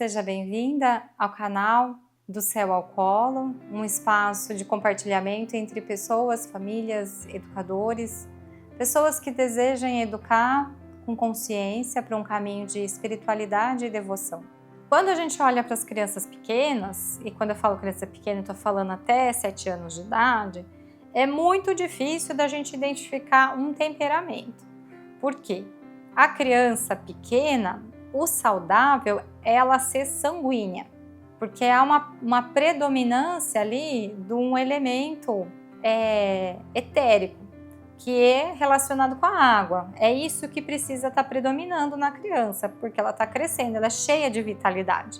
seja bem-vinda ao canal do Céu ao Colo, um espaço de compartilhamento entre pessoas, famílias, educadores, pessoas que desejam educar com consciência para um caminho de espiritualidade e devoção. Quando a gente olha para as crianças pequenas, e quando eu falo criança pequena, eu estou falando até 7 anos de idade, é muito difícil da gente identificar um temperamento. Por quê? A criança pequena, o saudável é ela ser sanguínea, porque há uma predominância ali de um elemento etérico, que é relacionado com a água. É isso que precisa estar predominando na criança, porque ela está crescendo, ela é cheia de vitalidade.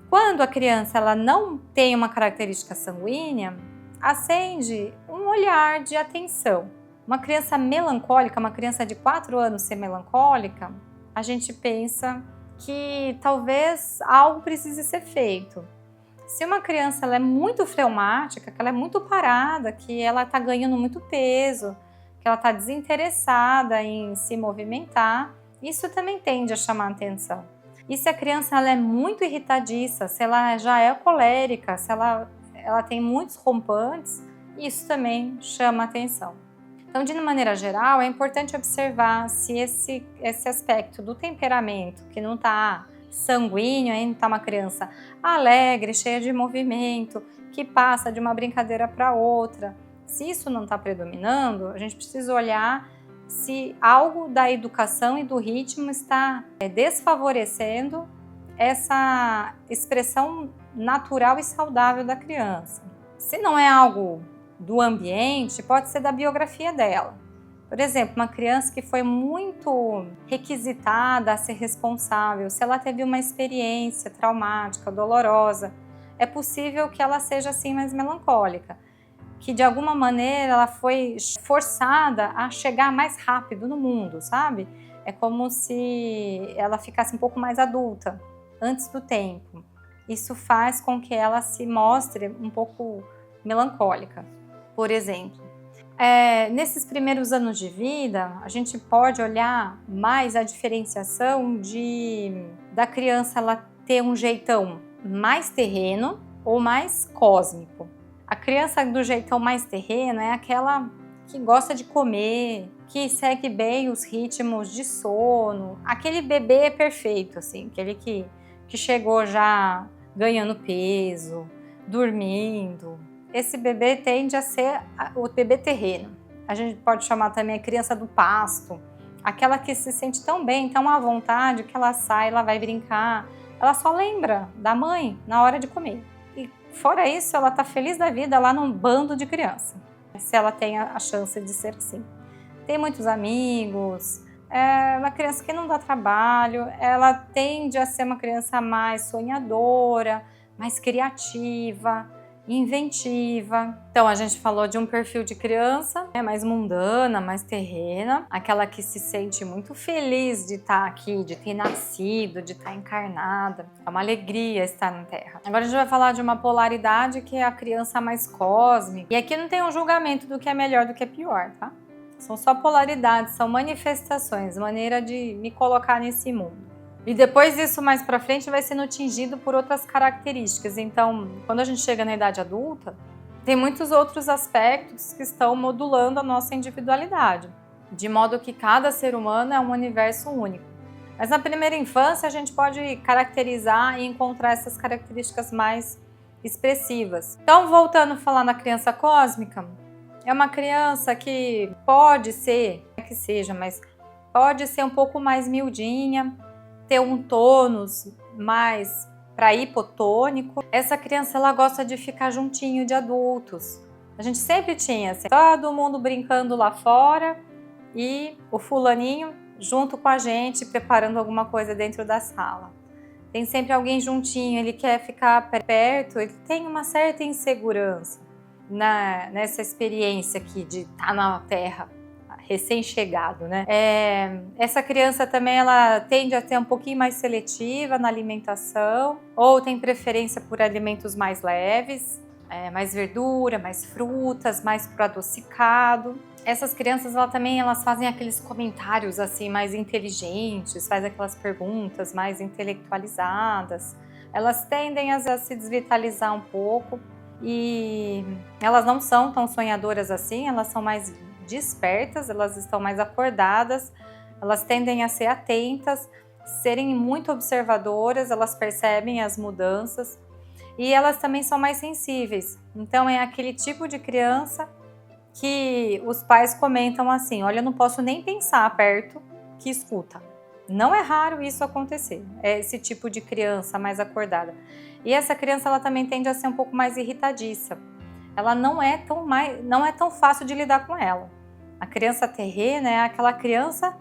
Quando a criança ela não tem uma característica sanguínea, acende um olhar de atenção. Uma criança melancólica, uma criança de 4 anos ser melancólica, a gente pensa que talvez algo precise ser feito. Se uma criança ela é muito fleumática, que ela é muito parada, que ela está ganhando muito peso, que ela está desinteressada em se movimentar, isso também tende a chamar a atenção. E se a criança ela é muito irritadiça, se ela já é colérica, se ela tem muitos rompantes, isso também chama a atenção. Então, de maneira geral, é importante observar se esse aspecto do temperamento, que não está sanguíneo, ainda está uma criança alegre, cheia de movimento, que passa de uma brincadeira para outra, se isso não está predominando, a gente precisa olhar se algo da educação e do ritmo está desfavorecendo essa expressão natural e saudável da criança. Se não é algo do ambiente, pode ser da biografia dela. Por exemplo, uma criança que foi muito requisitada a ser responsável, se ela teve uma experiência traumática, dolorosa, é possível que ela seja assim mais melancólica, que de alguma maneira ela foi forçada a chegar mais rápido no mundo, sabe? É como se ela ficasse um pouco mais adulta, antes do tempo. Isso faz com que ela se mostre um pouco melancólica. Por exemplo, nesses primeiros anos de vida, a gente pode olhar mais a diferenciação da criança ela ter um jeitão mais terreno ou mais cósmico. A criança do jeitão mais terreno é aquela que gosta de comer, que segue bem os ritmos de sono, aquele bebê perfeito, assim, aquele que chegou já ganhando peso, dormindo. Esse bebê tende a ser o bebê terreno. A gente pode chamar também a criança do pasto, aquela que se sente tão bem, tão à vontade, que ela sai, ela vai brincar, ela só lembra da mãe na hora de comer. E fora isso, ela está feliz da vida lá num bando de criança, se ela tem a chance de ser assim. Tem muitos amigos, é uma criança que não dá trabalho, ela tende a ser uma criança mais sonhadora, mais criativa, inventiva. Então a gente falou de um perfil de criança mais mundana, mais terrena, aquela que se sente muito feliz de estar aqui, de ter nascido, de estar encarnada. É uma alegria estar na Terra. Agora a gente vai falar de uma polaridade que é a criança mais cósmica. E aqui não tem um julgamento do que é melhor do que é pior, tá? São só polaridades, são manifestações, maneira de me colocar nesse mundo. E depois isso mais para frente vai sendo tingido por outras características. Então, quando a gente chega na idade adulta, tem muitos outros aspectos que estão modulando a nossa individualidade, de modo que cada ser humano é um universo único. Mas na primeira infância a gente pode caracterizar e encontrar essas características mais expressivas. Então, voltando a falar na criança cósmica, é uma criança que pode ser, não é que seja, mas pode ser um pouco mais miudinha, ter um tônus mais para hipotônico. Essa criança ela gosta de ficar juntinho de adultos. A gente sempre tinha assim, todo mundo brincando lá fora e o fulaninho junto com a gente preparando alguma coisa dentro da sala. Tem sempre alguém juntinho, ele quer ficar perto, ele tem uma certa insegurança nessa experiência aqui de estar na Terra, recém-chegado, né? Essa criança também ela tende a ser um pouquinho mais seletiva na alimentação, ou tem preferência por alimentos mais leves, mais verdura, mais frutas, mais pro adocicado. Essas crianças elas fazem aqueles comentários assim mais inteligentes, fazem aquelas perguntas mais intelectualizadas, elas tendem a se desvitalizar um pouco e elas não são tão sonhadoras assim, elas são mais despertas, elas estão mais acordadas, elas tendem a ser atentas, serem muito observadoras, elas percebem as mudanças e elas também são mais sensíveis. Então é aquele tipo de criança que os pais comentam assim: olha, eu não posso nem pensar perto que escuta. Não é raro isso acontecer, é esse tipo de criança mais acordada. E essa criança ela também tende a ser um pouco mais irritadiça. Ela não é tão fácil de lidar com ela. A criança terrena é aquela criança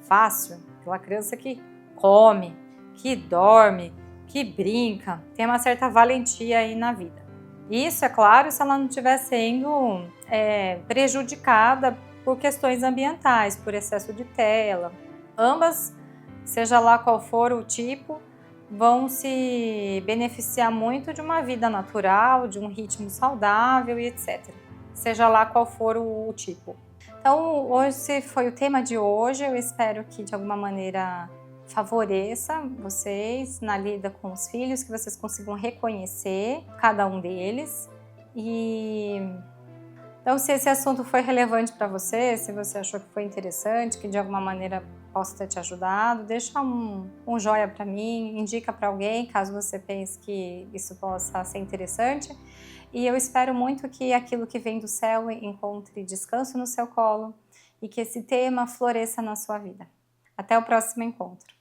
fácil, aquela criança que come, que dorme, que brinca, tem uma certa valentia aí na vida. Isso, é claro, se ela não estiver sendo prejudicada por questões ambientais, por excesso de tela. Ambas, seja lá qual for o tipo, vão se beneficiar muito de uma vida natural, de um ritmo saudável e etc. Seja lá qual for o tipo. Então, esse foi o tema de hoje. Eu espero que de alguma maneira favoreça vocês na lida com os filhos, que vocês consigam reconhecer cada um deles. Então, se esse assunto foi relevante para você, se você achou que foi interessante, que de alguma maneira possa ter te ajudado, deixa um joinha para mim, indica para alguém, caso você pense que isso possa ser interessante. E eu espero muito que aquilo que vem do céu encontre descanso no seu colo e que esse tema floresça na sua vida. Até o próximo encontro.